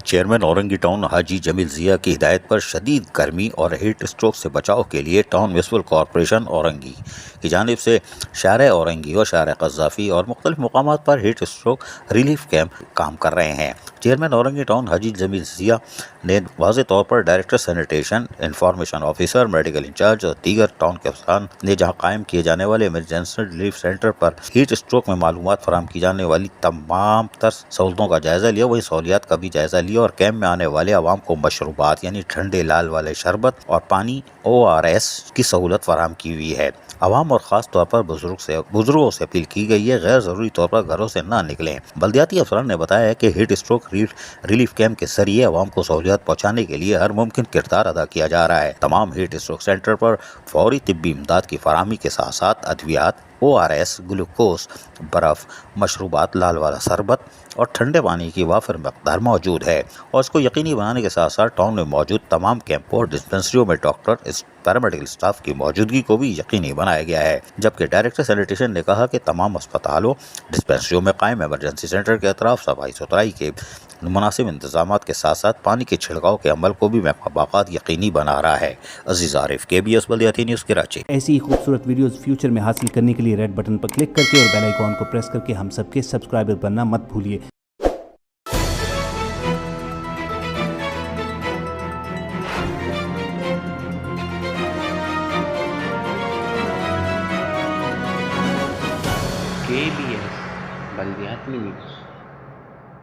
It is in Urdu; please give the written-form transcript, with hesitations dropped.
چیئرمین اورنگی ٹاؤن حاجی جمیل ضیاء کی ہدایت پر شدید گرمی اور ہیٹ اسٹروک سے بچاؤ کے لیے ٹاؤن میونسپل کارپوریشن اورنگی کی جانب سے شارع اورنگی اور شارع قذافی اور مختلف مقامات پر ہیٹ اسٹروک ریلیف کیمپ کام کر رہے ہیں۔ چیئرمین اورنگی ٹاؤن حاجی جمیل ضیاء نے واضح طور پر director sanitation, information officer, medical incharge اور دیگر ٹاؤن کے افسران نے جہاں قائم کیے جانے والے ایمرجنسی ریلیف سینٹر پر ہیٹ اسٹروک میں معلومات فراہم کی جانے والی تمام تر سہولتوں کا جائزہ لیا، وہی سہولیات کا بھی جائزہ لیا اور کیمپ میں آنے والے عوام کو مشروبات یعنی ٹھنڈے لال والے شربت اور پانی ORS کی سہولت فراہم کی ہوئی ہے۔ عوام اور خاص طور پر بزرگوں سے اپیل کی گئی ہے غیر ضروری طور پر گھروں سے نہ نکلیں۔ بلدیاتی افسران نے بتایا ہے کہ ہیٹ اسٹروک ریلیف کیمپ کے ذریعے عوام کو سہولیات پہنچانے کے لیے ہر ممکن کردار ادا کیا جا رہا ہے۔ تمام ہیٹ اسٹروک سینٹر پر فوری طبی امداد کی فراہمی کے ساتھ ساتھ ادویات، ORS، گلوکوز، برف، مشروبات، لال والا شربت اور ٹھنڈے پانی کی وافر مقدار موجود ہے، اور اس کو یقینی بنانے کے ساتھ ساتھ ٹاؤن میں موجود تمام کیمپوں اور ڈسپنسریوں میں ڈاکٹر، پیرامیڈیکل اسٹاف کی موجودگی کو بھی یقینی بنایا گیا ہے۔ جبکہ ڈائریکٹر سینیٹیشن نے کہا کہ تمام اسپتالوں، ڈسپنسریوں میں قائم ایمرجنسی سینٹر کے اطراف صفائی ستھرائی کے مناسب انتظامات کے ساتھ ساتھ پانی کے چھڑکاؤ کے عمل کو بھی باقاعدہ یقینی بنا رہا ہے۔ عزیز عارف، KBS بلدیاتی نیوز کراچی۔ ایسی ہی خوبصورت ویڈیوز فیوچر میں حاصل کرنے کے لیے ریڈ بٹن پر کلک کر کے اور بیل آئیکن کو پریس کر کے ہم سب کے سبسکرائبر بننا مت بھولیے۔ KBS بلدیاتی نیوز۔